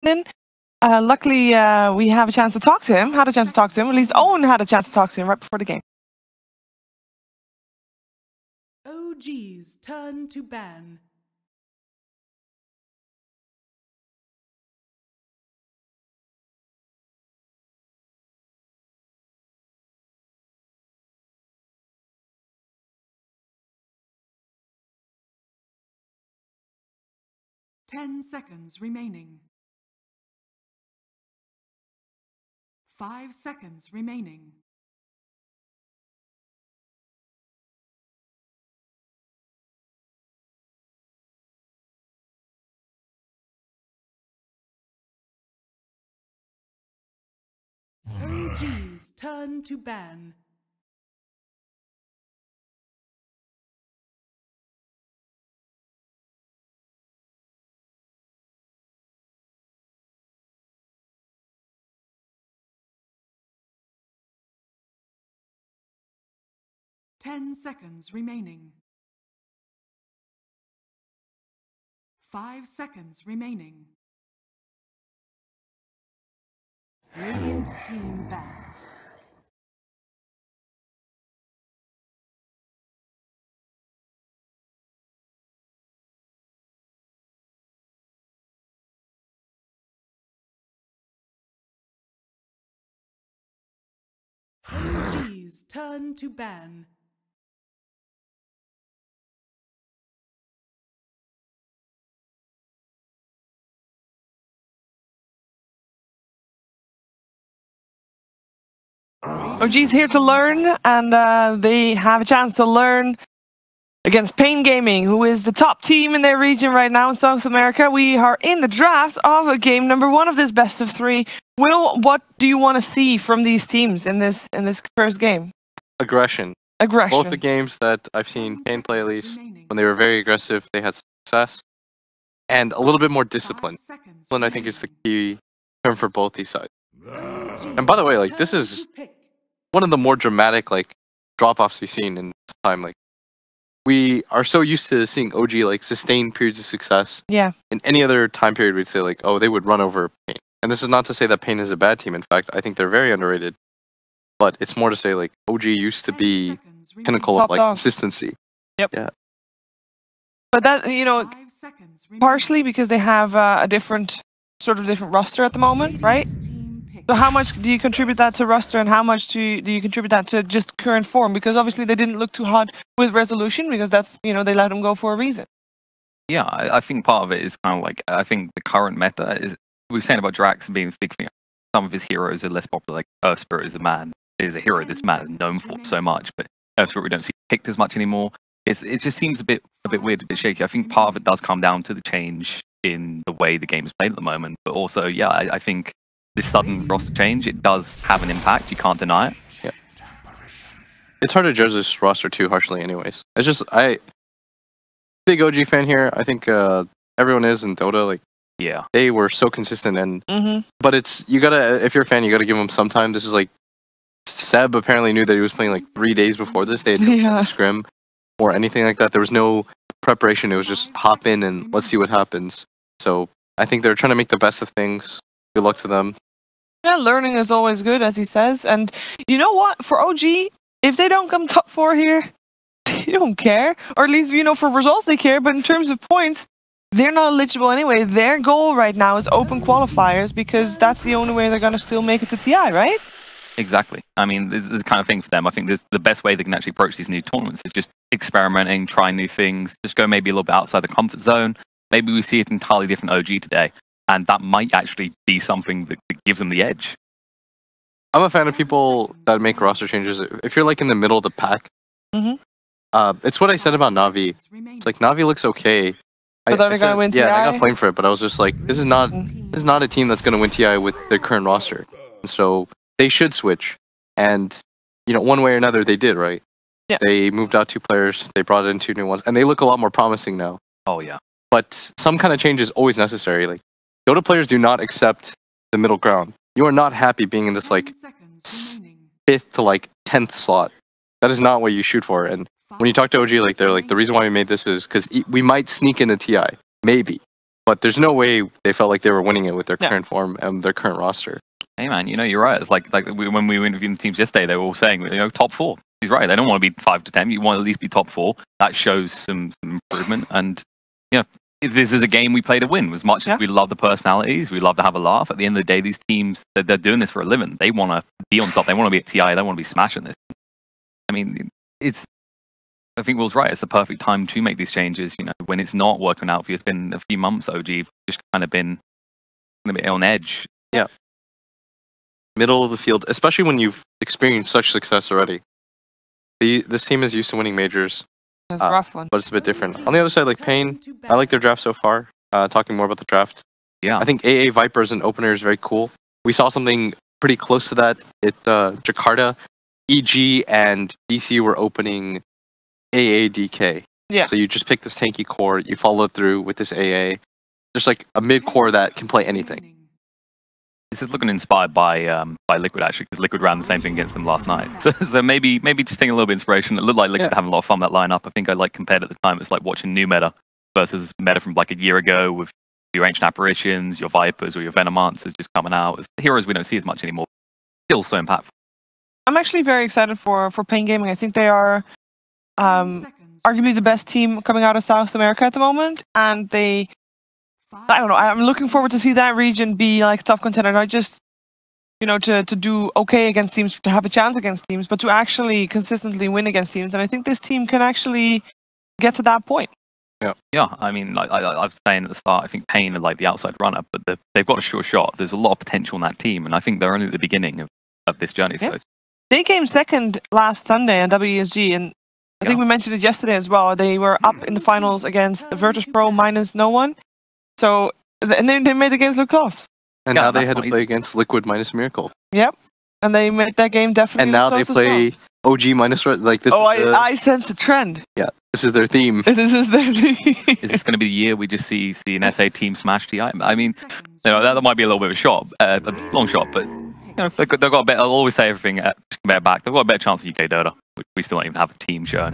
in. Luckily, we have a chance to talk to him. Had a chance to talk to him. At least Owen had a chance to talk to him right before the game. OG's turn to ban. Ten seconds remaining. 5 seconds remaining. OG's turn to ban. Ten seconds remaining. 5 seconds remaining. Radiant team back. OG's turn to ban. OG's here to learn, and they have a chance to learn against paiN Gaming, who is the top team in their region right now in South America. We are in the draft of game number 1 of this best of 3. Will, what do you want to see from these teams in this first game? Aggression. Aggression. Both the games that I've seen paiN play, at least, when they were very aggressive, they had success. And a little bit more discipline. Discipline, I think, is the key term for both these sides. And by the way, like, this is one of the more dramatic, like, drop-offs we've seen in this time. Like, we are so used to seeing OG, like, sustain periods of success. Yeah. In any other time period, we'd say, like, oh, they would run over paiN. And this is not to say that paiN is a bad team. In fact, I think they're very underrated. But it's more to say, like, OG used to be pinnacle of, like, consistency. Yep. Yeah. But that, you know, partially because they have a different roster at the moment, right? So how much do you contribute that to roster, and how much do you contribute that to just current form? Because obviously they didn't look too hot with Resolution, because that's, you know, they let them go for a reason. Yeah, I think part of it is kind of like, I think the current meta is, we were saying about Drax and being a big thing. Some of his heroes are less popular, like Earthspirit is a hero this man is known for so much, but Earthspirit we don't see picked as much anymore. It just seems a bit weird, a bit shaky. I think part of it does come down to the change in the way the game is played at the moment, but also, yeah, I think this sudden roster change, it does have an impact. You can't deny it. Yeah. It's hard to judge this roster too harshly anyways. It's just, big OG fan here. I think everyone is in Dota. Like, yeah, they were so consistent, and but it's, you gotta, if you're a fan, you gotta give them some time. This is like, Seb apparently knew that he was playing like 3 days before this. They had no scrim or anything like that. There was no preparation. It was just hop in and let's see what happens. So I think they're trying to make the best of things. Good luck to them. Yeah, learning is always good, as he says. And you know what? For OG, if they don't come top 4 here, they don't care. Or at least, you know, for results they care. But in terms of points, they're not eligible anyway. Their goal right now is open qualifiers, because that's the only way they're going to still make it to TI, right? Exactly. I mean, this is the kind of thing for them. I think this, the best way they can actually approach these new tournaments is just experimenting, trying new things, just go maybe a little bit outside the comfort zone. Maybe we see an entirely different OG today, and that might actually be something that gives them the edge. I'm a fan of people that make roster changes. If you're like in the middle of the pack, it's what I said about Na'Vi. It's like, Na'Vi looks okay. But they're gonna win TI? Yeah, I got flamed for it, but I was just like, this is not a team that's gonna win TI with their current roster. And so they should switch. And, you know, one way or another they did, right? Yeah. They moved out 2 players, they brought in 2 new ones, and they look a lot more promising now. Oh yeah. But some kind of change is always necessary. Like, Dota players do not accept the middle ground. You are not happy being in this like 5th to like 10th slot. That is not what you shoot for. And when you talk to OG, like, they're like, the reason why we made this is because we might sneak into TI, maybe, but there's no way they felt like they were winning it with their current form and their current roster. Hey man, you know, you're right. It's like when we were interviewing the teams yesterday, they were all saying, you know, top 4. He's right. They don't want to be 5 to 10. You want to at least be top 4. That shows some improvement. And you know, this is a game we play to win. As much as we love the personalities, we love to have a laugh. At the end of the day, these teams, they're doing this for a living. They want to be on top. They want to be at TI. They want to be smashing this. I mean, I think Will's right. It's the perfect time to make these changes. You know, when it's not working out for you, it's been a few months. OG just kind of been a bit on edge. Yeah. Middle of the field, especially when you've experienced such success already. This team is used to winning majors. That's a rough one. But it's a bit different. On the other side, like paiN, I like their draft so far. Talking more about the draft. Yeah. I think AA Viper as an opener is very cool. We saw something pretty close to that at Jakarta. EG and DC were opening AA DK. Yeah. So you just pick this tanky core, you follow through with this AA. Just like a mid core that can play anything. This is looking inspired by Liquid actually, because Liquid ran the same thing against them last night. So maybe just taking a little bit of inspiration. It looked like Liquid having a lot of fun with that lineup. I think I compared at the time. It's like watching new meta versus meta from like a year ago with your ancient apparitions, your Vipers, or your Venomances just coming out. It's heroes we don't see as much anymore. Still so impactful. I'm actually very excited for paiN Gaming. I think they are arguably the best team coming out of South America at the moment, and I don't know. I'm looking forward to see that region be like top contender, not just to do okay against teams, to have a chance against teams, but to actually consistently win against teams. And I think this team can actually get to that point. Yeah. I mean, like I was saying at the start, I think paiN are like the outside runner, but they've got a sure shot. There's a lot of potential in that team, and I think they're only at the beginning of this journey. Yeah. So they came second last Sunday on WESG, and I think we mentioned it yesterday as well. They were up in the finals against Virtus Pro minus no one. So, and they made the games look close. And now they had to play against Liquid minus Miracle. Yep. And they made that game definitely. And now they play OG minus like this. Oh, I sense a trend. Yeah, this is their theme. This is their theme. Is this going to be the year we just see an SA team smash TI? I mean, that might be a little bit of a shot, a long shot, but they've got a better. I'll always say everything compare back. They've got a better chance of UK Dota. We still don't even have a team show.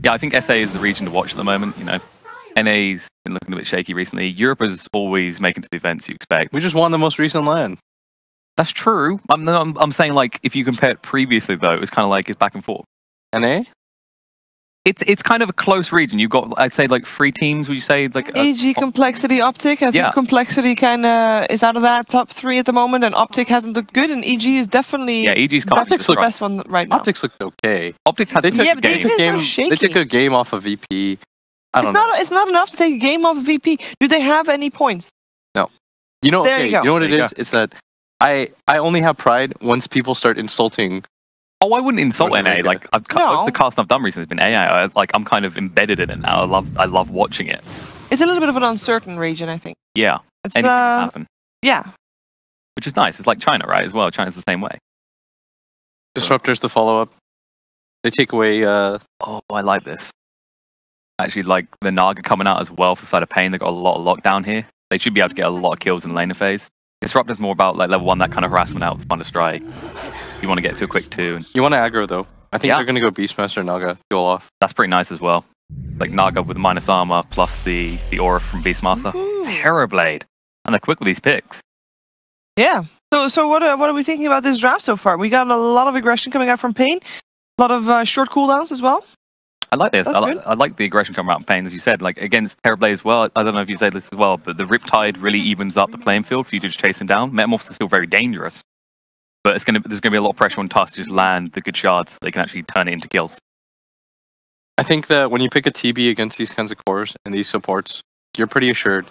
Yeah, I think SA is the region to watch at the moment. NA's been looking a bit shaky recently. Europe is always making to the events you expect. We just won the most recent LAN. That's true. I'm saying, like, if you compare it previously, though, it was kind of like it's back and forth. NA? It's kind of a close region. You've got, I'd say, like 3 teams. Would you say like AG, Complexity, Optic? I think Complexity kind of is out of that top 3 at the moment, and Optic hasn't looked good, and EG is definitely EG's Optic's the best one right now. Optics looked okay. Optics had they took a game off of VP. It's not enough to take a game off of VP. Do they have any points? No. You know what it is? Go. It's that I only have pride once people start insulting. Oh, I wouldn't insult NA. Like most of the casting I've done recently has been AI. I'm kind of embedded in it now. I love watching it. It's a little bit of an uncertain region, I think. Yeah. Anything can happen. Yeah. Which is nice. It's like China, right? As well. China's the same way. Disruptors the follow up. They take away. Oh, I like this. Actually, like the Naga coming out as well for the side of paiN. They've got a lot of lockdown here. They should be able to get a lot of kills in the laner phase. Disruptor's more about like level 1, that kind of harassment out with Thunder Strike. You want to get to a quick 2. You want to aggro though. I think they're going to go Beastmaster Naga duel off. That's pretty nice as well. Like Naga with minus armor plus the aura from Beastmaster. Terrorblade. And they're quick with these picks. Yeah. So what are we thinking about this draft so far? We got a lot of aggression coming out from paiN. A lot of short cooldowns as well. I like this. I like the aggression coming out in paiN, as you said. Like against Terrorblade as well. I don't know if you said this as well, but the Riptide really evens up the playing field for you to just chase him down. Metamorphs is still very dangerous, but there's going to be a lot of pressure on Tusk to just land the good shards so they can actually turn it into kills. I think that when you pick a TB against these kinds of cores and these supports, you're pretty assured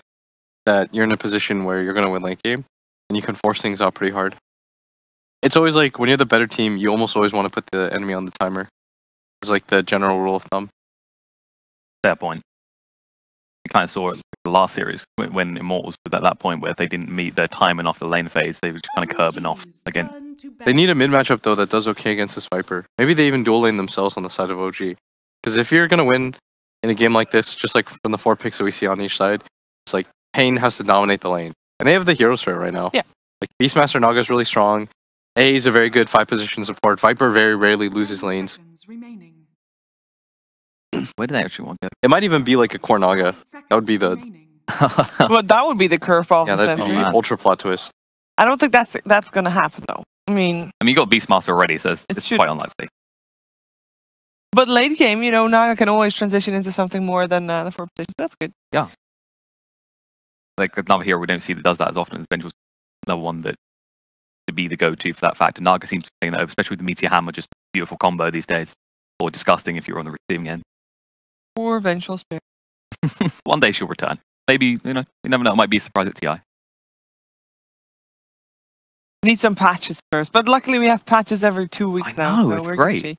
that you're in a position where you're going to win late game, and you can force things out pretty hard. It's always like when you're the better team, you almost always want to put the enemy on the timer. It's like the general rule of thumb. Fair point. We kind of saw it in the last series when Immortals were at that point where if they didn't meet their timing off the lane phase, they were just kind of curbing off again. They need a mid matchup though that does okay against this Viper. Maybe they even dual lane themselves on the side of OG. Because if you're gonna win in a game like this, just like from the 4 picks that we see on each side, it's like paiN has to dominate the lane, and they have the heroes for it right now. Yeah. Like Beastmaster Naga is really strong. A is a very good 5 position support. Viper very rarely loses lanes. Where do they actually want to go? It might even be like a core Naga. That would be the But that would be the curveball Yeah, of the that'd century. be ultra plot twist. I don't think that's going to happen, though. I mean, you got Beastmaster already, so it's should- quite unlikely. but late game, you know, Naga can always transition into something more than the 4 positions. That's good. Yeah. Like another hero we don't see that does that as often as Benjal's another one that to be the go-to for that factor. Naga seems to be that over, especially with the Meteor Hammer, just a beautiful combo these days. Or disgusting if you're on the receiving end. Or Vengeful Spirit. One day she'll return. Maybe, you know, you never know, it might be a surprise at TI. Need some patches first, but luckily we have patches every 2 weeks now. know, So it's we're great. Gucci.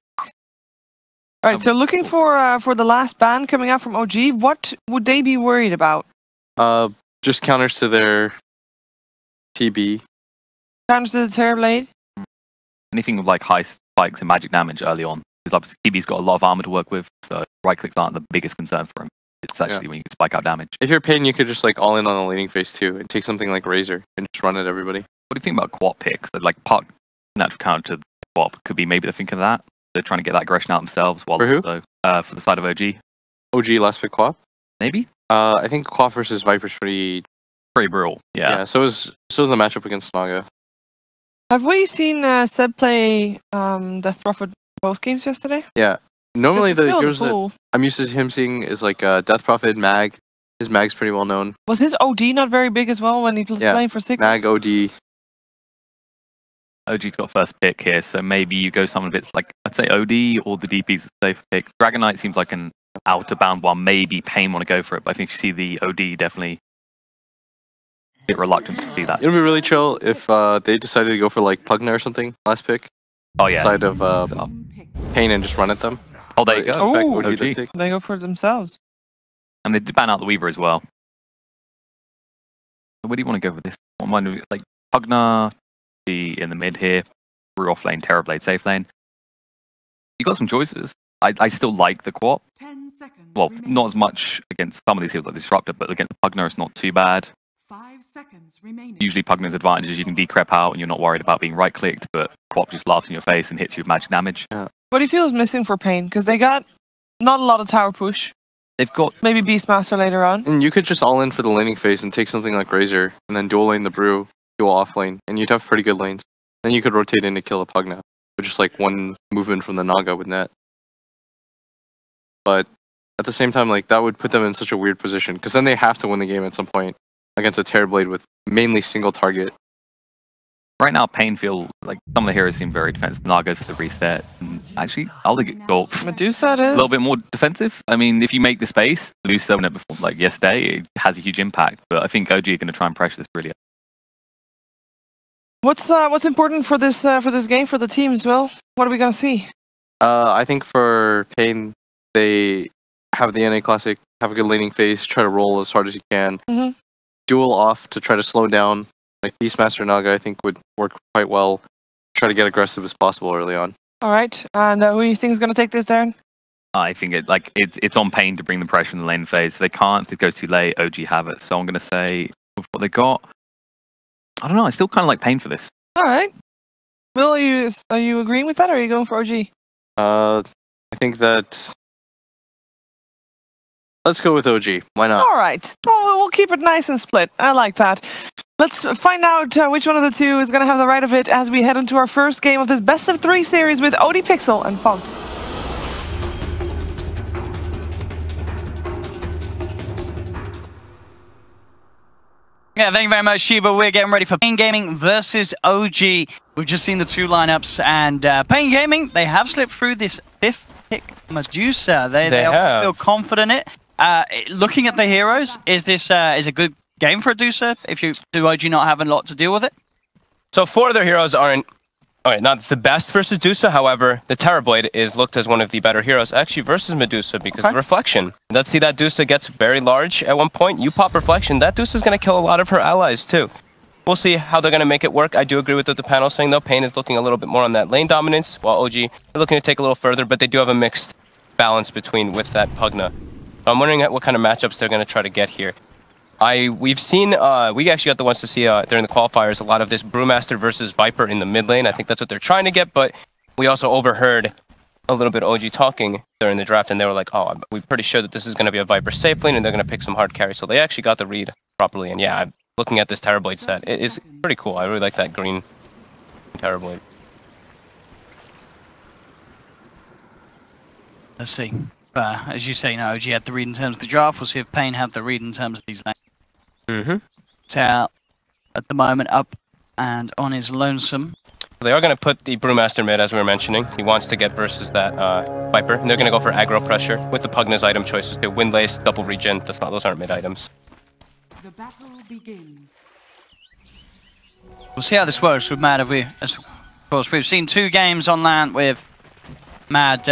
All right, so looking for the last ban coming out from OG, what would they be worried about? Just counters to their TB. Counters to the Terrorblade? Anything with like high spikes and magic damage early on. Because obviously TB's got a lot of armor to work with, so right clicks aren't the biggest concern for him. It's actually when you can spike out damage. If you're paiN, you could just like all in on the laning phase too and take something like Razor and just run at everybody. What do you think about Quap picks? Like Puck natural counter to Quap could be maybe they're thinking of that. They're trying to get that aggression out themselves while For who? also for the side of OG. OG last pick Quap. Maybe? I think Quap versus Viper's pretty brutal. Yeah. so is the matchup against Naga. Have we seen Seb play Death Prophet both games yesterday? Yeah. Normally This is the still heroes that cool. I'm used to him seeing is like Death Prophet, Mag. His Mag's pretty well known. Was his OD not very big as well when he was Yeah, playing for Sigma? Mag, OD. OG's got first pick here, so maybe you go someone a bit like, I'd say OD or the DP's a safe pick. Dragon Knight seems like an outer bound one. Maybe paiN want to go for it, but I think you see the OD definitely a bit reluctant to see that. It would be really chill if they decided to go for like Pugna or something last pick. Oh yeah. Side of paiN and just run at them. Oh, there you But go. in fact, Ooh, OG did pick. They go for it themselves. And they did ban out the Weaver as well. So where do you want to go with this? What mind we like Pugna, be in the mid here, Brew off lane, Terrorblade safe lane. You got some choices. I still like the Quap. 10 seconds. Well, remaining. not as much against some of these heroes like Disruptor, but against the Pugna it's not too bad. 5 seconds remaining. Usually Pugna's advantage is you can decrep out and you're not worried about being right clicked, but Quap just laughs in your face and hits you with magic damage. What do you feel is missing for paiN? Because they got not a lot of tower push. They've got Maybe Beastmaster later on. And you could just all in for the laning phase and take something like Razor and then dual lane the Brew, dual off lane, and you'd have pretty good lanes. Then you could rotate in to kill a Pugna with just like one movement from the Naga with net. But at the same time, like that would put them in such a weird position because then they have to win the game at some point against a Terrorblade with mainly single target. right now paiN feel like some of the heroes seem very defensive. Naga for the reset. And actually, I'll go Medusa it a is. little bit more defensive. I mean, if you make the space, lose 7 before like yesterday, it has a huge impact. But I think OG are going to try and pressure this really. What's important for this game for the teams, Will? What are we gonna see? I think for paiN, they have the NA Classic, have a good laning phase, try to roll as hard as you can. Mhm. Duel off to try to slow down. Like Beastmaster Naga, I think would work quite well. Try to get aggressive as possible early on. All right, and who do you think is gonna take this, Darren? I think it's on paiN to bring the pressure in the lane phase. If they can't, if it goes too late, OG have it. So I'm going to say with what they got. I don't know. I still kind of like paiN for this. All right. Will, are you agreeing with that, or are you going for OG? I think that... Let's go with OG. Why not? All right. Oh, we'll keep it nice and split. I like that. Let's find out which one of the two is going to have the right of it as we head into our first game of this best of 3 series with OD Pixel and Fog. Yeah, thank you very much, Shiva. We're getting ready for paiN Gaming versus OG. We've just seen the 2 lineups, and paiN Gaming, they have slipped through this 5th pick Medusa. They also feel confident in it. Looking at the heroes, is this is a good game for Medusa? If you do OG not have a lot to deal with it? So 4 of their heroes aren't not the best versus Medusa. However, the Terrorblade is looked as one of the better heroes actually versus Medusa because of Reflection. Let's see that Medusa gets very large at one point. You pop Reflection, that Medusa is going to kill a lot of her allies too. We'll see how they're going to make it work. I do agree with what the panel saying though. paiN is looking a little bit more on that lane dominance, while OG are looking to take a little further, but they do have a mixed balance between with that Pugna. So I'm wondering what kind of matchups they're going to try to get here. We've seen, we actually got the ones to see during the qualifiers, a lot of this Brewmaster versus Viper in the mid lane. I think that's what they're trying to get, but we also overheard a little bit OG talking during the draft, and they were like, oh, we're pretty sure that this is going to be a Viper safe lane, and they're going to pick some hard carry. So they actually got the read properly. And yeah, looking at this Terrorblade set, it is pretty cool. I really like that green Terrorblade. Let's see. As you say, OG had the read in terms of the draft. We'll see if paiN had the read in terms of these lanes. So at the moment, up and on his lonesome. They are going to put the Brewmaster mid, as we were mentioning. He wants to get versus that Viper. And they're going to go for aggro pressure with the Pugna's item choices. They Wind Lace, double regen. Those aren't mid items. The battle begins. We'll see how this works with Mad. Of course, we've seen 2 games on LAN with Mad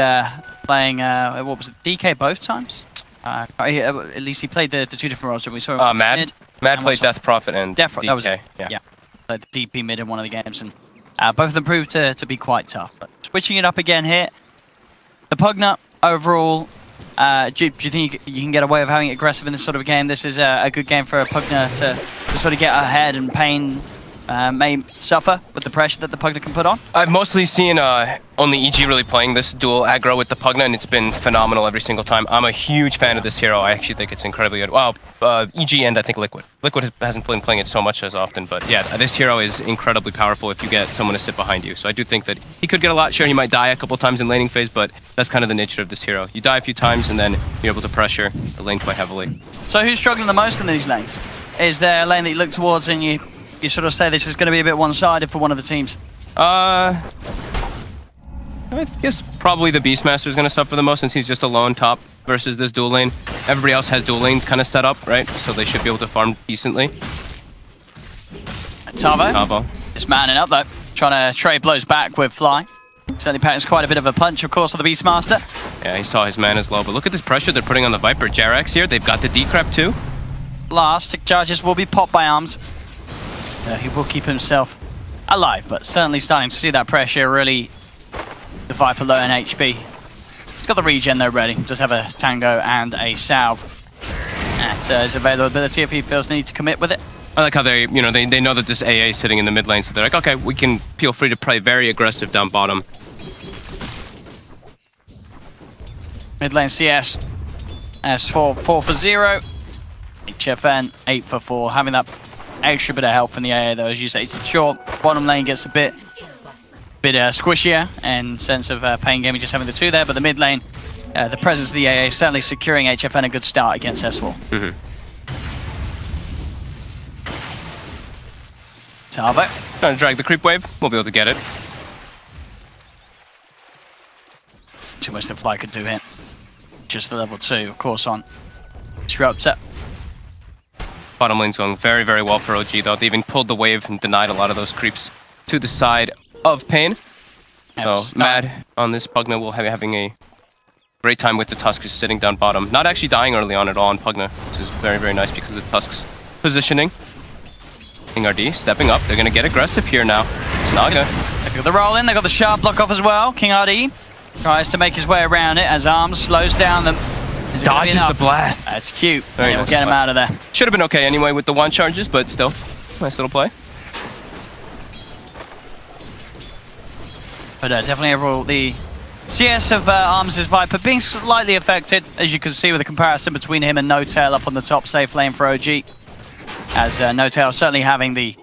playing, what was it, DK both times? At least he played the 2 different roles that we saw. Mad played Death Prophet and DK. That was it. Yeah. Played the DP mid in one of the games, and both of them proved to be quite tough. But switching it up again here, the Pugna overall, do you think you can get away with having it aggressive in this sort of a game? This is a good game for a Pugna to sort of get ahead, and paiN may suffer with the pressure that the Pugna can put on. I've mostly seen only EG really playing this dual aggro with the Pugna, and it's been phenomenal every single time. I'm a huge fan of this hero. I actually think it's incredibly good. Wow, EG and I think Liquid. Liquid hasn't been playing it so much as often, but yeah, this hero is incredibly powerful if you get someone to sit behind you. So I do think that he could get a lot. Sure, he might die a couple times in laning phase, but that's kind of the nature of this hero. You die a few times, and then you're able to pressure the lane quite heavily. So who's struggling the most in these lanes? Is there a lane that you look towards and you sort of say this is going to be a bit one-sided for one of the teams? I guess probably the Beastmaster is going to suffer the most, since he's just alone top versus this dual lane. Everybody else has dual lanes kind of set up, right? So they should be able to farm decently. Tavo. Just manning up though, trying to trade blows back with Fly. Certainly packs quite a bit of a punch, of course, on the Beastmaster. Yeah, he saw his mana's low, but look at this pressure they're putting on the Viper. JerAx here, they've got the decrep too. Last tick charges will be popped by Arms. He will keep himself alive, but certainly starting to see that pressure really. The Viper low in HP. He's got the regen though ready. Does have a Tango and a Salve at his availability if he feels the need to commit with it. I like how they know that this AA is sitting in the mid lane, so they're like, okay, we can feel free to play very aggressive down bottom. Mid lane CS. S4, 4 for 0. HFN, 8 for 4. Having that extra bit of health in the AA though, as you say. Sure, bottom lane gets a bit squishier in sense of paiN Gaming just having the 2 there, but the mid lane, the presence of the AA is certainly securing HFN a good start against S4. Tavo. Trying to drag the creep wave, we'll be able to get it. Too much the Fly could do here. Just the level 2, of course, on Disruptor. Bottom lane's going very, very well for OG though. They even pulled the wave and denied a lot of those creeps to the side of paiN. So Mad on this Pugna will be having a great time with the Tusks sitting down bottom. Not actually dying early on at all on Pugna, which is very, very nice because of the Tusks positioning. King RD stepping up. They're going to get aggressive here now. It's Naga. They've got the roll in. They've got the sharp block off as well. King RD tries to make his way around it as Arms slows down them. Dodges the blast. That's cute. Very nice. We'll get him out of there. Should have been okay anyway with the 1 charges, but still, nice little play. But definitely overall, the CS of Arms' Viper being slightly affected, as you can see with the comparison between him and No-Tail up on the top safe lane for OG. As No-Tail certainly having the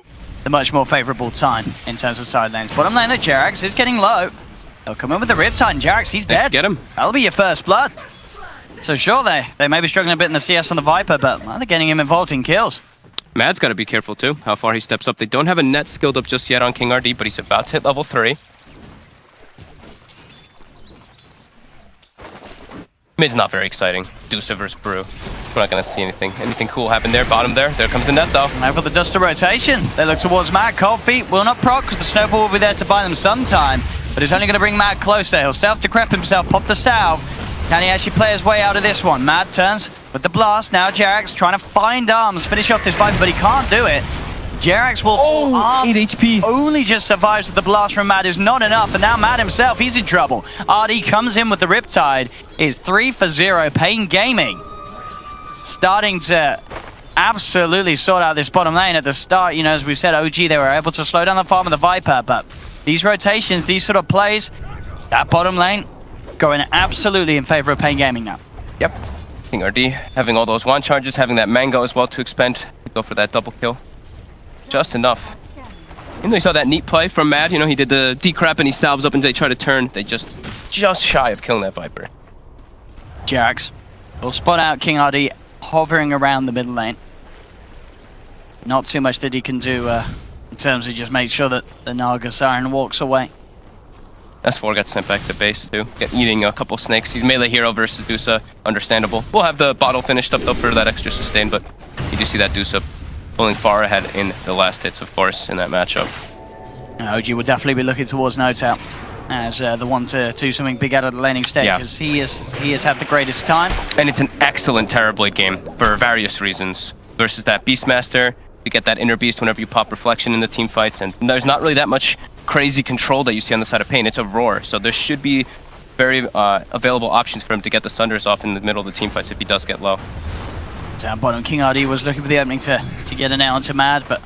much more favourable time in terms of side lanes. Bottom lane, that JerAx is getting low. They'll come in with the Riptide, and JerAx, he's dead. Get him. That'll be your first blood. So sure, they may be struggling a bit in the CS on the Viper, but they're getting him involved in kills. Mad's got to be careful too, how far he steps up. They don't have a net skilled up just yet on King RD, but he's about to hit level 3. Mid's not very exciting. Dusa versus Brew. We're not going to see anything cool happen there. Bottom there. There comes the net though. Now for the Duster rotation. They look towards Matt. Cold Feet will not proc because the Snowball will be there to buy them some time. But it's only going to bring Matt closer. He'll self-decrep himself, pop the salve. Can he actually play his way out of this one? Matt turns with the blast. Now JerAx trying to find Arms, finish off this fight, but he can't do it. JerAx will fall. Arms 8 HP. only just survives with the blast from Matt is not enough, and now Matt himself, he's in trouble. RD comes in with the Riptide. Is 3 for 0. paiN Gaming starting to absolutely sort out this bottom lane at the start. You know, as we said, OG, they were able to slow down the farm of the Viper, but these rotations, these sort of plays, that bottom lane, going absolutely in favor of paiN Gaming now. Yep. King RD having all those wand charges, having that mango as well to expend. Go for that double kill. Just enough. Even though you saw that neat play from Mad, you know, he did the decrep and he salves up and they try to turn. They just shy of killing that Viper. JerAx will spot out King RD hovering around the middle lane. Not too much that he can do in terms of just make sure that the Naga Siren walks away. S4 got sent back to base too, eating a couple snakes. He's melee hero versus Dusa, understandable. We'll have the bottle finished up though for that extra sustain, but you do see that Dusa pulling far ahead in the last hits, of course, in that matchup. OG will definitely be looking towards Notel as the one to do something big out of the laning stage, because he has had the greatest time. And it's an excellent Terrorblade game for various reasons. Versus that Beastmaster, you get that inner beast whenever you pop reflection in the team fights, and there's not really that much crazy control that you see on the side of paiN. It's a roar, so there should be very available options for him to get the Sunders off in the middle of the team fights if he does get low. Down bottom, King RD was looking for the opening to get an out onto Mad, but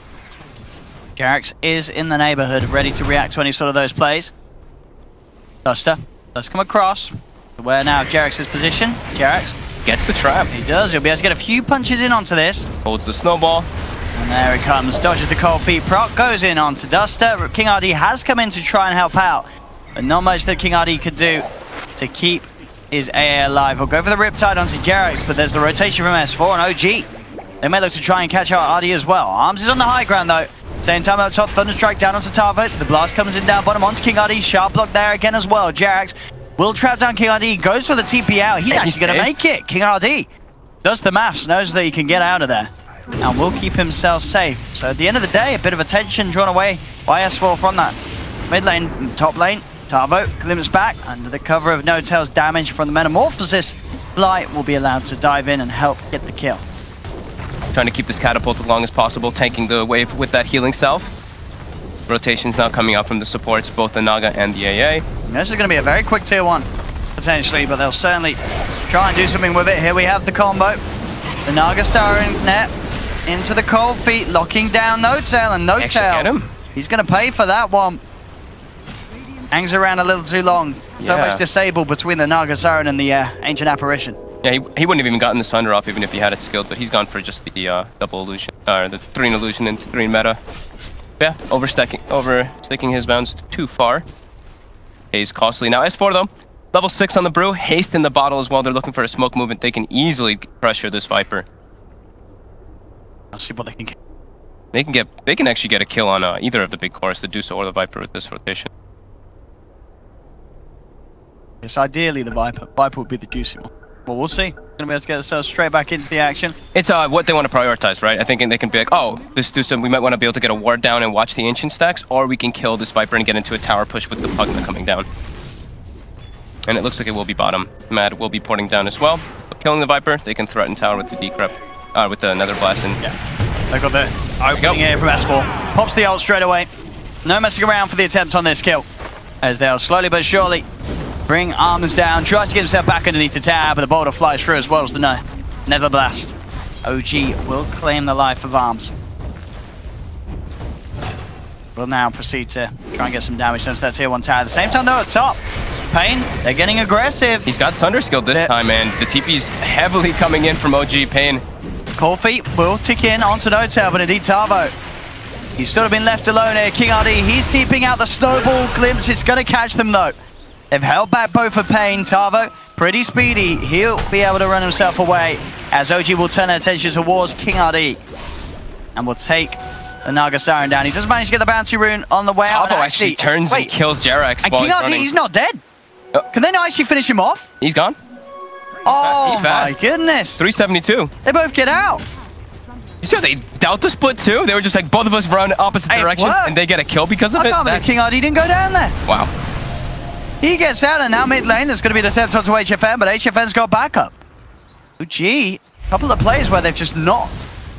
JerAx is in the neighborhood, ready to react to any sort of those plays. Duster does come across. Aware now of JerAx's position. JerAx Gets the trap. He does. He'll be able to get a few punches in onto this. Holds the snowball. And there it comes. Dodges the cold feet proc. Goes in onto Duster. King RD has come in to try and help out, but not much that King RD could do to keep his AA alive. We'll go for the Riptide onto JerAx, but there's the rotation from S4 and OG. They may look to try and catch out RD as well. Arms is on the high ground though. Same time up top, Thunderstrike down onto Tarvo. The blast comes in down bottom onto King RD. Sharp block there again as well. JerAx will trap down King RD. Goes for the TP out. He's actually going to make it. King RD does the maths, knows that he can get out of there, and will keep himself safe. So at the end of the day, a bit of attention drawn away by S4 from that mid lane, top lane. Tarvo glimpses back under the cover of Notel's damage from the Metamorphosis. Blight will be allowed to dive in and help get the kill. Trying to keep this catapult as long as possible, tanking the wave with that healing self. Rotations now coming out from the supports, both the Naga and the AA. And this is going to be a very quick tier 1, potentially, but they'll certainly try and do something with it. Here we have the combo. The Naga Star in net, into the cold feet, locking down Notel, and Notel, he's going to pay for that one. Hangs around a little too long. So much disabled between the Naga Siren and the Ancient Apparition. Yeah, he wouldn't have even gotten the Sunder off even if he had it skilled, but he's gone for just the double illusion, or the 3 illusion and 3 meta. Yeah, oversticking his bounds too far. He's costly. Now S4 though, level 6 on the brew, haste in the bottle as well. They're looking for a smoke movement. They can easily pressure this Viper. Let's see what they can get. They can actually get a kill on either of the big cores, the Dusa or the Viper with this rotation. Yes, ideally the Viper. Viper would be the juicy one. Well, we'll see. Gonna be able to get themselves straight back into the action. It's what they want to prioritize, right? I think they can be like, oh, this Dusa, we might want to be able to get a ward down and watch the Ancient stacks, or we can kill this Viper and get into a tower push with the Pugna coming down. And it looks like it will be bottom. Mad will be porting down as well. But killing the Viper, they can threaten tower with the decrep, with the Nether Blast. And they got the opening here from S4. Pops the ult straight away. No messing around for the attempt on this kill, as they'll slowly but surely bring arms down, tries to get himself back underneath the tower, but the boulder flies through as well as the Nether Blast. OG will claim the life of arms. Will now proceed to try and get some damage done to that tier 1 tower. At the same time though, at top, paiN, they're getting aggressive. He's got Thunder skilled this time, and the TP's heavily coming in from OG paiN. Cold feet will tick in onto Notel, but indeed Tarvo, he's sort of been left alone here. King RD, he's TPing out the snowball glimpse. It's going to catch them though. They've held back both of paiN. Tarvo, pretty speedy. He'll be able to run himself away as OG will turn their attention towards King RD and will take the Naga Siren down. He does manage to get the bounty rune on the way out. Tarvo actually turns and kills JerAx. And King RD, he's not dead. Can they not actually finish him off? He's gone. Oh my goodness. 372. They both get out. You see how they dealt the split too? They were just like, both of us run opposite directions and they get a kill because of it? I can't believe King RD didn't go down there. Wow. He gets out, and now mid lane, there's going to be an attempt onto HFN, but HFN's got backup. OG, a couple of plays where they've just not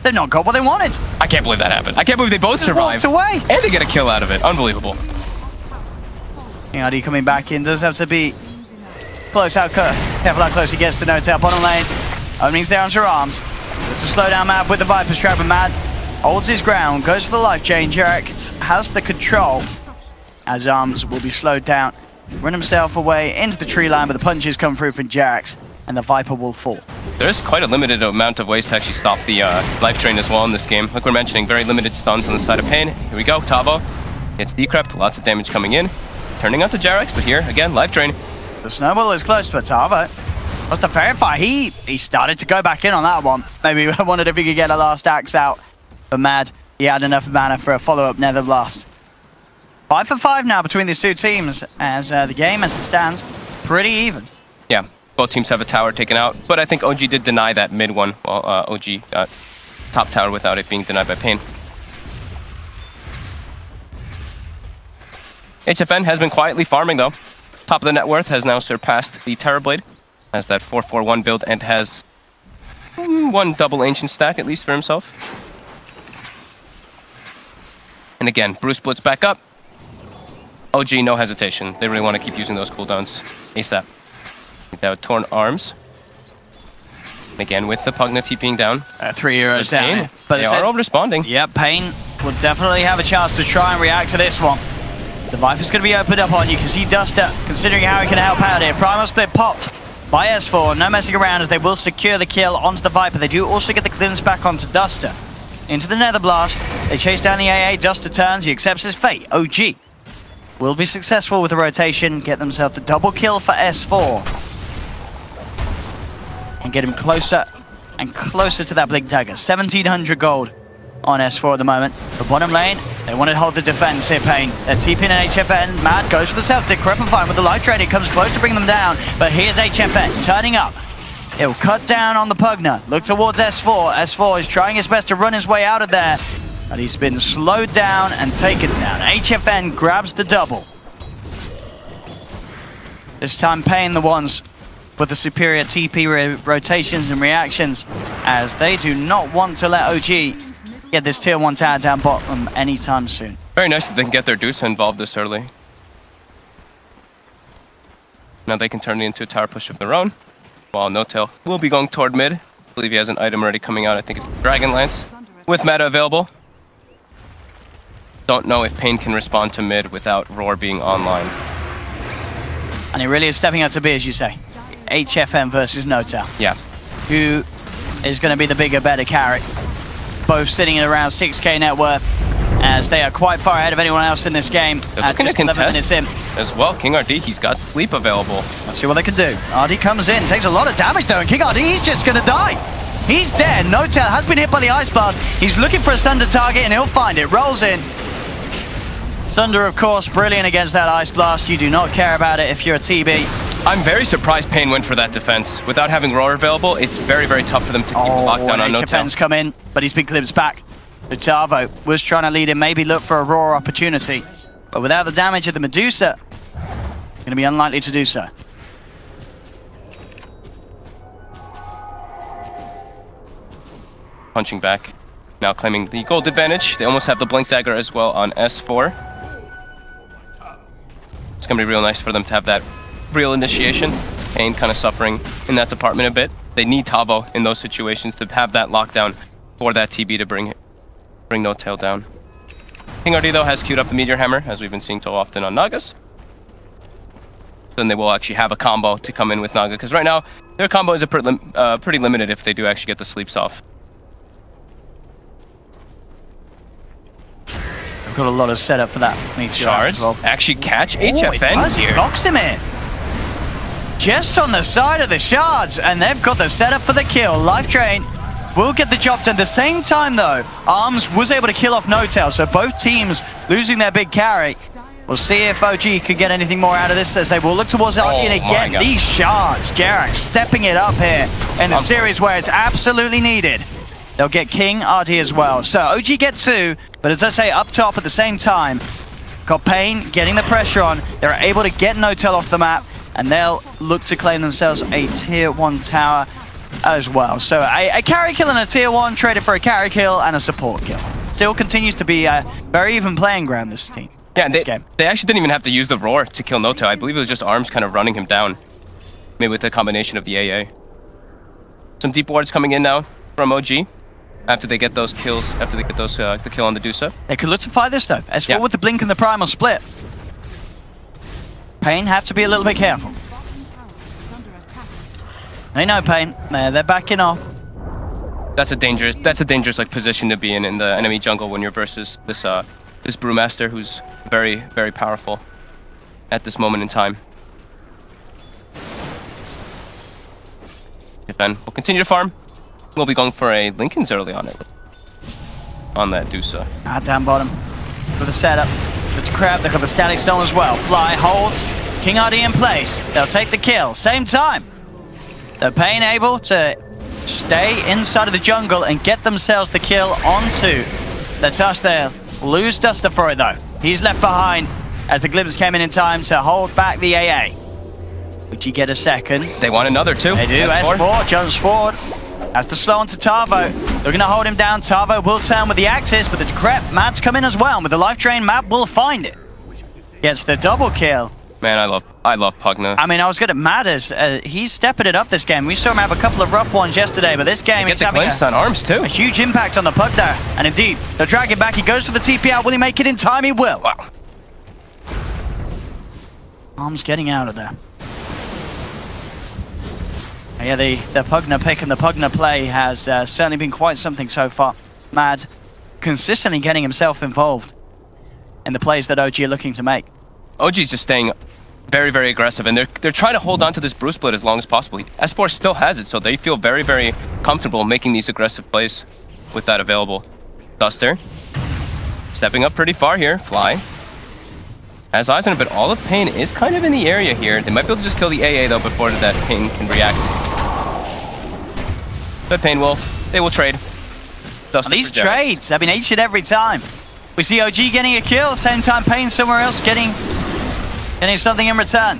got what they wanted. I can't believe that happened. I can't believe they both survived. Away. And they get a kill out of it. Unbelievable. King RD coming back in, does have to be close how careful how close he gets to Notel. Bottom lane, openings down to arms. There's a slow down Mad with the Viper's trap, and Mad holds his ground, goes for the life chain. JerAx has the control as arms will be slowed down run himself away into the tree line, but the punches come through from Jerax, and the Viper will fall. There's quite a limited amount of ways to actually stop the life drain as well in this game. Like we're mentioning, very limited stuns on the side of paiN. Here we go, Tavo gets decrept, lots of damage coming in. Turning out to Jerax, but here, again, life drain. The snowball is close, but Tavo wants to verify. He started to go back in on that one. Maybe I wondered if he could get a last axe out. But Mad, he had enough mana for a follow-up Nether Blast. 5 for 5 now between these two teams, as the game, as it stands, pretty even. Yeah, both teams have a tower taken out, but I think OG did deny that mid one, while OG got top tower without it being denied by paiN. HFN has been quietly farming though. Top of the net worth has now surpassed the Terrorblade. Has that 4-4-1 build and has one double ancient stack at least for himself. And again, Bruce splits back up. OG, no hesitation. They really want to keep using those cooldowns ASAP. That with Torn Arms. And again, with the Pugna TPing down. 3 euros down. But they are all responding. Yeah, paiN will definitely have a chance to try and react to this one. The Viper's going to be opened up on. You can see Duster considering how he can help out here. Primal Split popped by S4. No messing around as they will secure the kill onto the Viper. They do also get the clearance back onto Duster. Into the Nether Blast. They chase down the AA. Duster turns. He accepts his fate. OG will be successful with the rotation. Get themselves the double kill for S4. And get him closer and closer to that Blink Dagger. 1700 gold on S4 at the moment. The bottom lane, they want to hold the defense here, paiN. They're TPing an HFN. Mad goes for the Celtic. Crepifying with the life drain. It comes close to bring them down. But here's HFN turning up. It'll cut down on the Pugna. Look towards S4. S4 is trying his best to run his way out of there. But he's been slowed down and taken down. HFN grabs the double. This time paiN the ones with the superior TP rotations and reactions, as they do not want to let OG get this tier 1 tower down bottom anytime soon. Very nice that they can get their Deuce involved this early. Now they can turn it into a tower push of their own, while No-Tail will be going toward mid. I believe he has an item already coming out. I think it's Dragon Lance with meta available. Don't know if paiN can respond to mid without Roar being online. And it really is stepping up to be, as you say. HFN versus No-Tail. Yeah. Who is going to be the bigger, better carry? Both sitting at around 6k net worth, as they are quite far ahead of anyone else in this game. Looking just to 11 minutes in. As well, King RD, he's got sleep available. Let's see what they can do. RD comes in, takes a lot of damage though, and King RD, he's just going to die. He's dead. No-Tail has been hit by the Ice Blast. He's looking for a Sunder target, and he'll find it. Rolls in. Sunder, of course, brilliant against that Ice Blast. You do not care about it if you're a TB. I'm very surprised paiN went for that defense. Without having Roar available, it's very, very tough for them to keep the lockdown on No-Tail. HFN's come in, but he's been glimpsed back. Tavo was trying to lead him, maybe look for a Roar opportunity. But without the damage of the Medusa, it's going to be unlikely to do so. Punching back. Now claiming the gold advantage. They almost have the Blink Dagger as well on S4. It's going to be real nice for them to have that real initiation. paiN kind of suffering in that department a bit. They need Tavo in those situations to have that lockdown for that TB to bring No-Tail down. King RD though has queued up the Meteor Hammer, as we've been seeing so often on Nagas. Then they will actually have a combo to come in with Naga, because right now their combo is pretty limited if they do actually get the sleeps off. They've got a lot of setup for that Meteor Shards as well. actually catch HFN here. Knocks him in. Just on the side of the shards, and they've got the setup for the kill. Life Drain will get the job done. At the same time, though, Arms was able to kill off No-Tail, so both teams losing their big carry. We'll see if OG can get anything more out of this, as they will look towards RD. And again, these shards, Jerax stepping it up here in a series where it's absolutely needed. They'll get King, RD as well. So OG get 2, but as I say, up top at the same time, got paiN getting the pressure on. They're able to get No-Tail off the map, and they'll look to claim themselves a tier 1 tower as well. So a carry kill and a tier 1 traded for a carry kill and a support kill. Still continues to be a very even playing ground, this team. Yeah, they actually didn't even have to use the Roar to kill No-Tail. I believe it was just Arms kind of running him down. Maybe with a combination of the AA. Some deep wards coming in now from OG. After they get those kills, after they get those the kill on the Dusa. They could look to fight this though. S4 with the blink and the primal split. paiN have to be a little bit careful. They know paiN. They're backing off. That's a dangerous like position to be in the enemy jungle when you're versus this this Brewmaster who's very, very powerful at this moment in time. Defend. We'll continue to farm. We'll be going for a Lincoln's early on it. On that Dusa. Down bottom. For the setup. Let's grab. They've got the static stone as well. Fly holds. King RD in place. They'll take the kill. Same time. They're paiN able to stay inside of the jungle and get themselves the kill onto the Tusk there. Lose Duster for it though. He's left behind as the Glimpse came in time to hold back the AA. Would you get a second? They want another too. They do. S4 jumps forward. As the slow onto Tavo. They're going to hold him down. Tavo will turn with the Axis, but the Decrep. Mad's come in as well. With the life drain, Mad will find it. Gets the double kill. Man, I love Pugna. I mean, I was good at Mad as he's stepping it up this game. We saw him have a couple of rough ones yesterday, but this game he's having on arms too. A huge impact on the Pugna. And indeed, they'll drag him back. He goes for the TP out. Will he make it in time? He will. Wow. Arms getting out of there. Yeah, the Pugna pick and the Pugna play has certainly been quite something so far. Mad consistently getting himself involved in the plays that OG are looking to make. OG's just staying very, very aggressive, and they're trying to hold on to this brew split as long as possible. S4 still has it, so they feel very, very comfortable making these aggressive plays with that available. Duster stepping up pretty far here. Fly has eyes on it, but all of paiN is kind of in the area here. They might be able to just kill the AA though before that paiN can react. But paiN will trade. These trades have been ancient every time. We see OG getting a kill, same time paiN somewhere else getting something in return.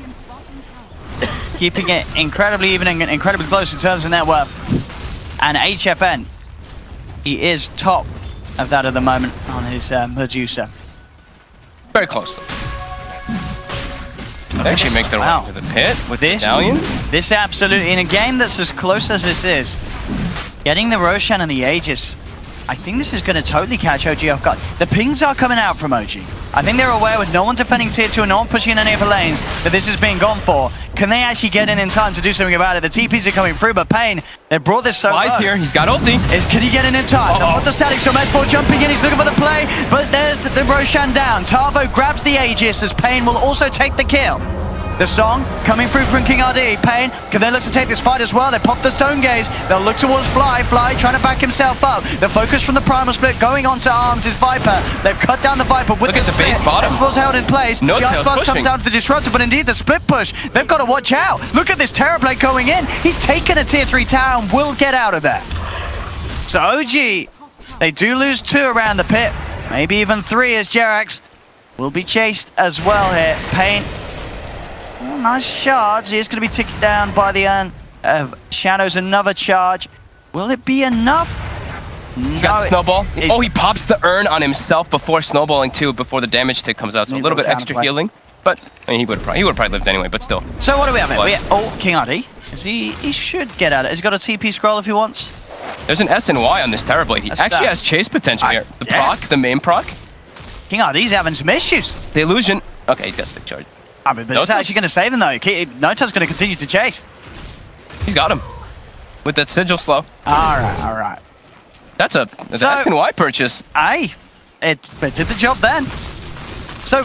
Keeping it incredibly even and incredibly close in terms of net worth. And HFN, he is top of that at the moment on his Medusa. Very close. They actually make their way to the pit with this Medallion. This absolutely, in a game that's as close as this is, getting the Roshan and the Aegis, I think this is going to totally catch OG off guard. The pings are coming out from OG. I think they're aware with no one defending tier 2 and no one pushing in any of the lanes that this is being gone for. Can they actually get in time to do something about it? The TPs are coming through, but paiN, they brought this so low. Here, he's got ulti. Can he get in time? They'll put the statics from S4 jumping in, he's looking for the play, but there's the Roshan down. Tavo grabs the Aegis as paiN will also take the kill. The song coming through from King RD. paiN, can they look to take this fight as well? They pop the Stone Gaze. They'll look towards Fly. Fly trying to back himself up. The focus from the Primal Split going on to Arms is Viper. They've cut down the Viper with the base bottom. S4's held in place. The Ice Blast comes down to the Disruptor, but indeed the split push. They've got to watch out. Look at this Terrorblade going in. He's taken a tier 3 tower and will get out of there. So OG, they do lose 2 around the pit. Maybe even 3 as Jerax will be chased as well here. paiN. Oh, nice shards. He is going to be ticked down by the urn of Shadows. Another charge. Will it be enough? He's got the snowball. He pops the urn on himself before snowballing too, before the damage tick comes out. So a little bit extra healing. But I mean, he would have probably lived anyway, but still. So what do we have here? King RD. He should get out of it. Has he got a TP scroll if he wants? There's an S and Y on this Terrorblade. He actually has chase potential here. The proc, the main proc. King RD's having some issues. The illusion. Okay, he's got stick charge. I mean, but it's actually going to save him though. Nota's going to continue to chase. He's got him. With that sigil slow. Alright. That's a S and Y purchase. Aye. It did the job then. So,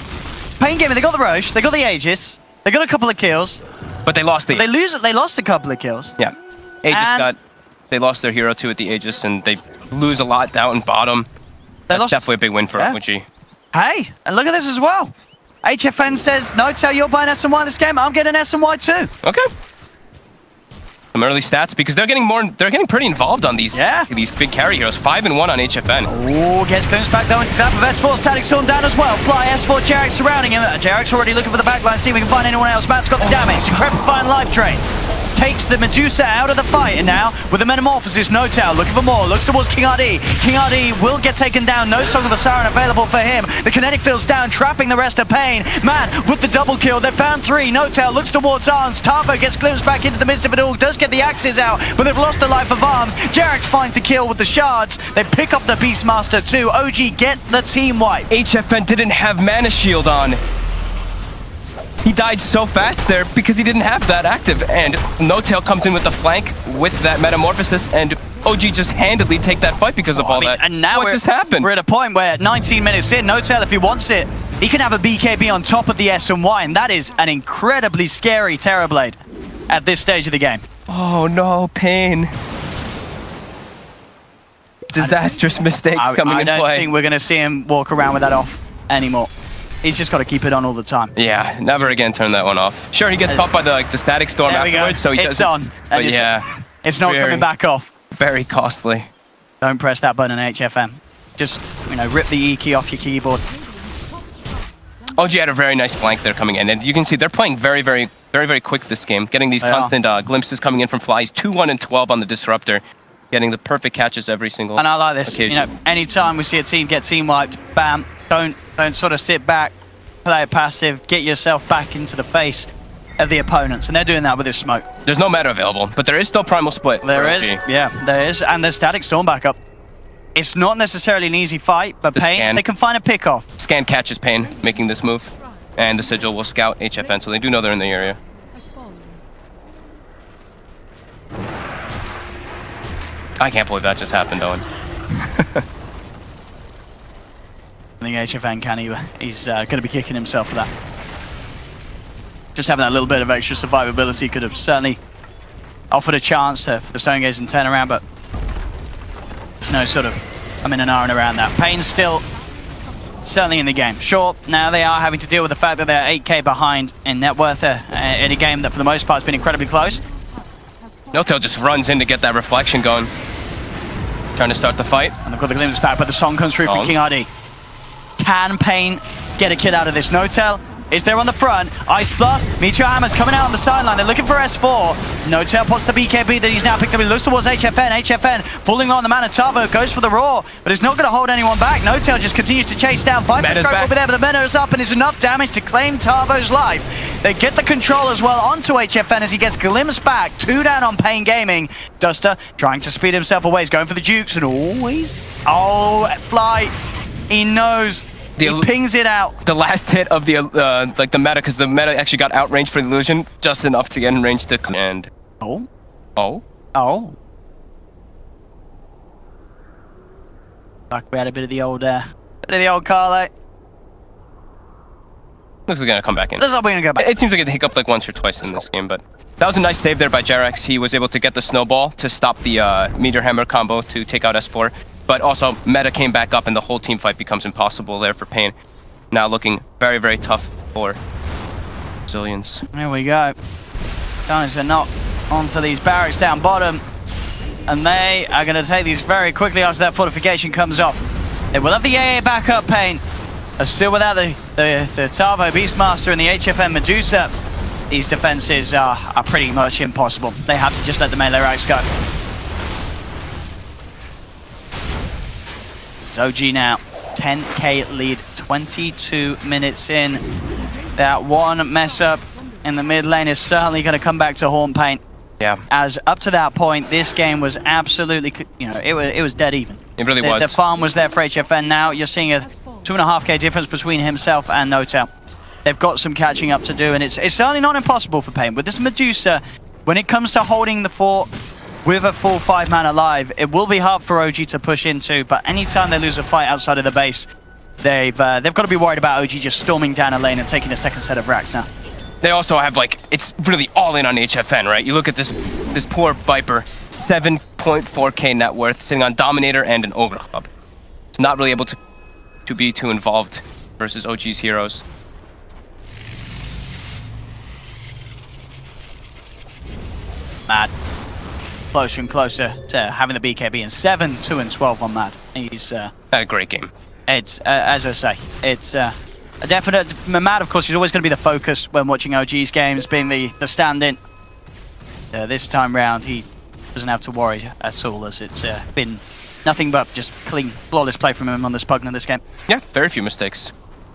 paiN Gaming, they got the Roche, they got the Aegis, they got a couple of kills. But they lost the They lost a couple of kills. Yeah. They lost their hero too at the Aegis, and they lose a lot down in bottom. That's definitely a big win for OG. Hey, and look at this as well. HFN says, no, tell you're buying S&Y this game, I'm getting S&Y too. Okay. Some early stats, because they're getting pretty involved on these big carry heroes. 5-1 on HFN. Oh, gets Glimpse back though into the grab of S4, Static Storm down as well. Fly, S4, Jerax surrounding him. Jerax already looking for the backline, see if we can find anyone else. Matt's got the damage. Decrepifying life drain. Takes the Medusa out of the fight, and now with the Metamorphosis, Notal looking for more, looks towards King RD. King RD will get taken down, no Song of the Siren available for him. The kinetic field's down, trapping the rest of paiN. Man, with the double kill, they've found 3. Notal looks towards Arms. Tavo gets glimpsed back into the midst of it all, does get the axes out, but they've lost the life of Arms. Jerax finds the kill with the shards. They pick up the Beastmaster too. OG get the team wipe. HFN didn't have Mana Shield on. died so fast there because he didn't have that active. And No-Tail comes in with the flank with that metamorphosis, and OG just handedly take that fight because of all that. And now what just happened? We're at a point where 19 minutes in, No-Tail, if he wants it, he can have a BKB on top of the S and Y, and that is an incredibly scary Terrorblade at this stage of the game. Oh no, paiN. Disastrous mistakes coming in play. I don't think we're going to see him walk around with that off anymore. He's just got to keep it on all the time. Yeah, never again turn that one off. Sure, he gets caught by the static storm afterwards, so he it's on. But yeah, it's not coming back off. Very costly. Don't press that button, HFM. Just, you know, rip the E key off your keyboard. OG had a very nice flank there coming in, and you can see they're playing very quick this game, getting these constant glimpses coming in from flies. 2-1 and 12 on the disruptor, getting the perfect catches every single. And I like this. occasion. You know, anytime we see a team get team wiped, bam, don't sort of sit back, play it passive, get yourself back into the face of the opponents, and they're doing that with this smoke. There's no meta available, but there is still primal split. There is, yeah, there is, and there's static storm backup. It's not necessarily an easy fight, but paiN, they can find a pick off. Scan catches paiN, making this move, and the Sigil will scout HFN, so they do know they're in the area. I can't believe that just happened, Owen. I think HFN can either. He's going to be kicking himself for that. Just having that little bit of extra survivability could have certainly offered a chance for the Stone Gaze and turn around, but there's no sort of and around that. paiN's still certainly in the game. Sure, now they are having to deal with the fact that they're 8k behind in net worth in a game that for the most part has been incredibly close. No-Tail just runs in to get that reflection going. Trying to start the fight. And they've got the glimpse back, but the song comes through from King RD. Can paiN get a kill out of this? No-Tail is there on the front. Ice Blast, Meteor Hammer's coming out on the sideline. They're looking for S4. No-Tail pots the BKB that he's now picked up. He looks towards HFN. HFN falling on the man of Tavo, goes for the Roar, but it's not going to hold anyone back. No-Tail just continues to chase down. Viper Strike over there, but the Meta is up and it's enough damage to claim Tavo's life. They get the control as well onto HFN as he gets glimpsed back. 2 down on paiN Gaming. Duster trying to speed himself away. He's going for the Jukes and always... Oh, Fly. He knows. He pings it out. The last hit of the like the meta, because the meta actually got outranged for the illusion, just enough to get in range to and. Oh. Like we had a bit of the old Carlo. Looks like we're gonna come back in. Looks like we're gonna go back. It seems like it hiccuped like once or twice in this game, but that was a nice save there by Jerax. He was able to get the snowball to stop the Meteor Hammer combo to take out S4. But also, meta came back up and the whole team fight becomes impossible there for paiN. Now looking very tough for Zillions. There we go. Starting to knock onto these barracks down bottom. And they are going to take these very quickly after that fortification comes off. They will have the AA back up, paiN. Still without the Tavo Beastmaster and the HFN Medusa. These defenses are pretty much impossible. They have to just let the melee racks go. It's OG now, 10k lead, 22 minutes in. That one mess up in the mid lane is certainly going to come back to haunt paiN. Yeah. As up to that point, this game was absolutely, it was dead even. It really was. The farm was there for HFN. Now you're seeing a 2.5k difference between himself and No-Tail. They've got some catching up to do, and it's certainly not impossible for paiN. With this Medusa, when it comes to holding the fort, with a full 5-man alive, it will be hard for OG to push into, but anytime they lose a fight outside of the base, they've got to be worried about OG just storming down a lane and taking a second set of racks now. They also have, like, it's really all in on HFN, right? You look at this poor Viper, 7.4k net worth, sitting on Dominator and an Ogre Club. It's not really able to be too involved versus OG's heroes. Mad. Closer and closer to having the BKB, and 7, 2, and 12 on that. He's had a great game. It's as I say, it's a definite. Mad, of course, he's always going to be the focus when watching OG's games, being the stand-in. This time round, he doesn't have to worry at all, as it's been nothing but just clean, flawless play from him on this Pugna this game. Yeah, very few mistakes.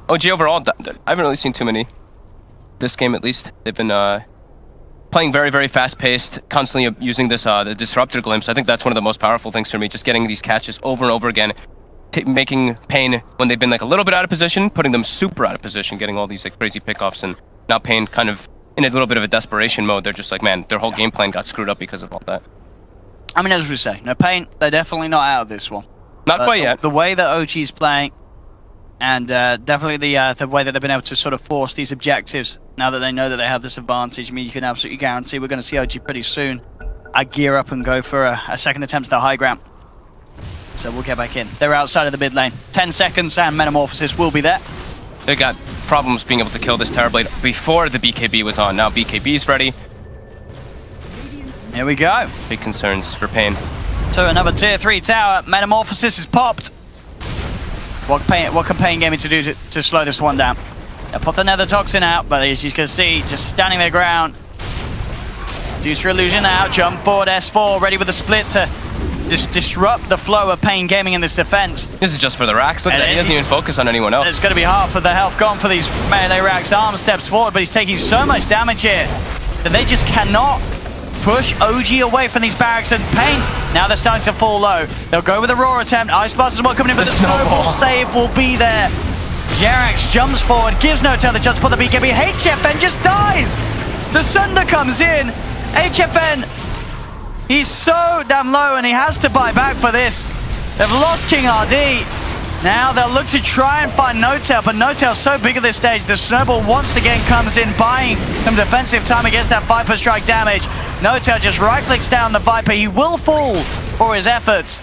OG overall, I haven't really seen too many. This game, at least, they've been playing very fast-paced, constantly using this the Disruptor Glimpse. I think that's one of the most powerful things for me, just getting these catches over and over again, making paiN, when they've been like a little bit out of position, putting them super out of position, getting all these like crazy pickoffs, and Now paiN kind of in a little bit of a desperation mode. They're just like, man, their whole game plan got screwed up because of all that. I mean, as we say, no, paiN, they're definitely not out of this one. Not quite yet. The way that OG is playing, and definitely the way that they've been able to sort of force these objectives, now that they know that they have this advantage, I mean, you can absolutely guarantee we're going to see OG pretty soon gear up and go for a second attempt at the high ground. So we'll get back in. They're outside of the mid lane. 10 seconds and Metamorphosis will be there. They got problems being able to kill this Terrorblade before the BKB was on. Now BKB's ready. Here we go. Big concerns for paiN. So another tier 3 tower. Metamorphosis is popped. What can paiN Gaming to do to slow this one down? They'll pop the Nether Toxin out, but as you can see, just standing their ground. Deucer Illusion out, jump forward, S4, ready with a split to disrupt the flow of paiN Gaming in this defense. This is just for the racks. Look at that. He doesn't even focus on anyone else. It's going to be half of the health gone for these melee racks. Arm steps forward, but he's taking so much damage here that they just cannot push OG away from these barracks. And paiN, now they're starting to fall low. They'll go with a raw attempt. Ice Blast is what coming in, but the snowball save will be there. Jerax jumps forward, gives Notel the chance to put the BKB. HFN just dies. The Sunder comes in. HFN, he's so damn low and he has to buy back for this. They've lost King RD. Now they'll look to try and find Notel, but Notel's so big at this stage. The snowball once again comes in, buying some defensive time against that Viper strike damage. Notel just right-clicks down the Viper. He will fall for his efforts.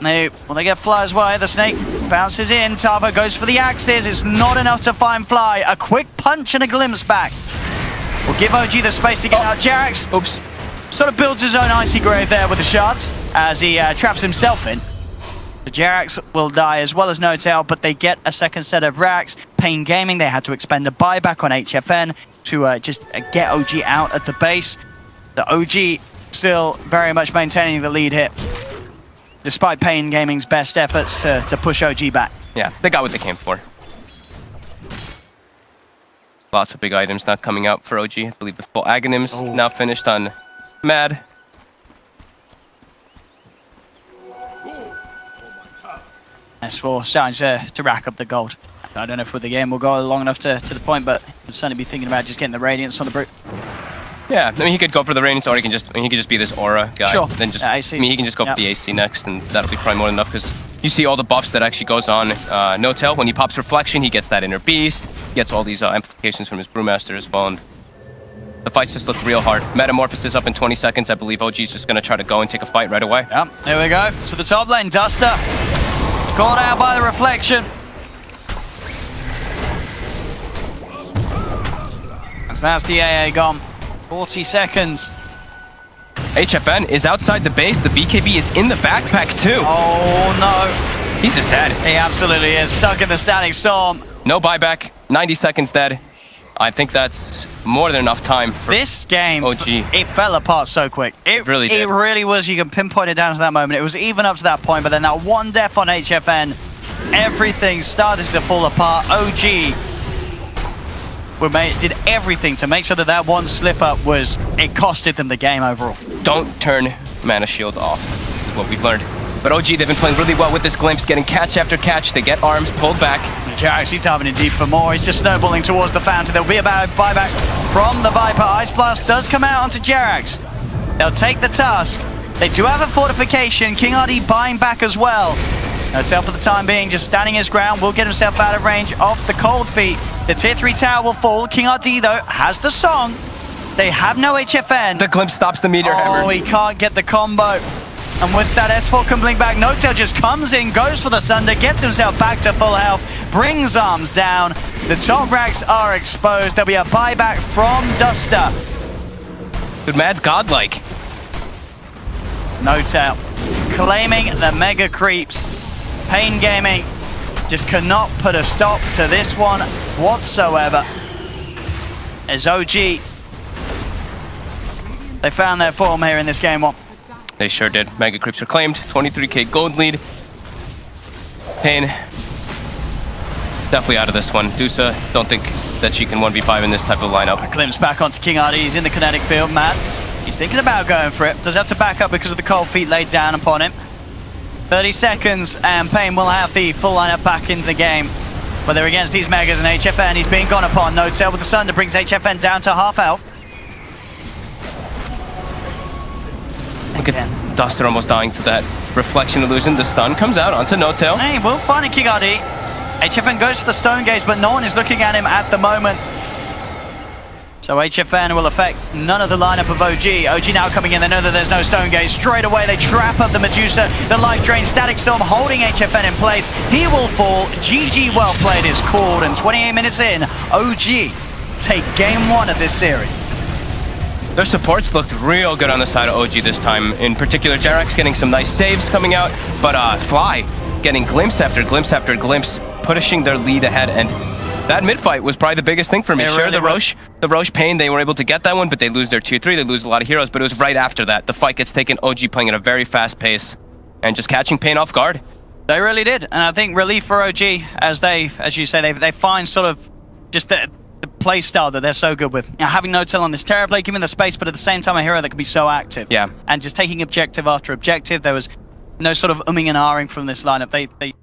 They get Fly's way. The snake bounces in. Tava goes for the axes. It's not enough to find Fly. A quick punch and a glimpse back will give OG the space to get out. Jerax, oops, sort of builds his own icy grave there with the shards as he traps himself in. The Jerax will die as well as Notel, but they get a second set of racks. paiN Gaming, they had to expend a buyback on HFN to just get OG out at the base. The OG still very much maintaining the lead here, despite paiN Gaming's best efforts to push OG back. Yeah, they got what they came for. Lots of big items not coming out for OG. I believe the full Aghanims now finished on Mad. S4 starting to rack up the gold. I don't know if the game will go long enough to the point, but he'll certainly be thinking about just getting the Radiance on the Brute. Yeah, I mean, he could go for the Radiance, or he can just be this Aura guy. Sure. Then just, AC. I mean, he can just go for the AC next, and that'll be probably more than enough, because you see all the buffs that actually goes on. Notel, when he pops Reflection, he gets that Inner Beast, he gets all these amplifications from his Brewmaster as well, and the fights just look real hard. Metamorphosis up in 20 seconds. I believe OG's just going to try to go and take a fight right away. Yep, there we go. To the top lane, Duster. Caught out by the Reflection. So that's the AA gone. 40 seconds. HFN is outside the base. The BKB is in the backpack too. Oh no. He's just dead. He absolutely is. Stuck in the Static Storm. No buyback. 90 seconds dead. I think that's more than enough time for this game. OG. It fell apart so quick. It really did. It really was. You can pinpoint it down to that moment. It was even up to that point, but then that one death on HFN, everything started to fall apart. OG did everything to make sure that that one slip-up it costed them the game overall. Don't turn Mana Shield off, is what we've learned. But OG, they've been playing really well with this glimpse, getting catch after catch. They get arms pulled back. Jerax, he's diving in deep for more. He's just snowballing towards the fountain. There'll be a buyback from the Viper. Ice Blast does come out onto Jerax. They'll take the task. They do have a fortification. King RD buying back as well. Notel for the time being, just standing his ground, will get himself out of range of the cold feet. The tier 3 tower will fall. King RD, though, has the song. They have no HFN. The glimpse stops the meteor hammer. Oh, he can't get the combo. And with that S4 coming back, Notel just comes in, goes for the Sunder, gets himself back to full health, brings arms down. The top racks are exposed. There'll be a buyback from Duster. Dude, Mad's godlike. Notel claiming the mega creeps. paiN Gaming just cannot put a stop to this one whatsoever. As OG, they found their form here in this game one. They sure did. Mega creeps are claimed. 23k gold lead. paiN definitely out of this one. Dusa, don't think that she can 1v5 in this type of lineup. A glimpse back onto King RD. He's in the kinetic field. Matt, he's thinking about going for it. Does have to back up because of the cold feet laid down upon him. 30 seconds and paiN will have the full lineup back into the game. But they're against these Megas and HFN. He's being gone upon. No tail with the stun that brings HFN down to half health. Look at Duster almost dying to that reflection illusion. The stun comes out onto No Tail. Hey, we'll find a King RD. HFN goes for the Stone Gaze, but no one is looking at him at the moment. So HFN will affect none of the lineup of OG. OG now coming in, they know that there's no Stone Gaze. Straight away, they trap up the Medusa. The Life Drain, Static Storm holding HFN in place. He will fall. GG well played is called, and 28 minutes in, OG take game 1 of this series. Their supports looked real good on the side of OG this time. In particular, Jerax getting some nice saves coming out, but Fly getting glimpse after glimpse after glimpse, pushing their lead ahead, and that mid-fight was probably the biggest thing for me. Sure, the Roche paiN, they were able to get that one, but they lose their tier 3, they lose a lot of heroes, but it was right after that. The fight gets taken, OG playing at a very fast pace, and just catching paiN off guard. They really did, and I think relief for OG, as you say, they find sort of just the play style that they're so good with. You know, having No Tail on this Terror play, giving the space, but at the same time a hero that can be so active. Yeah. And just taking objective after objective. There was no sort of umming and ahhing from this lineup. They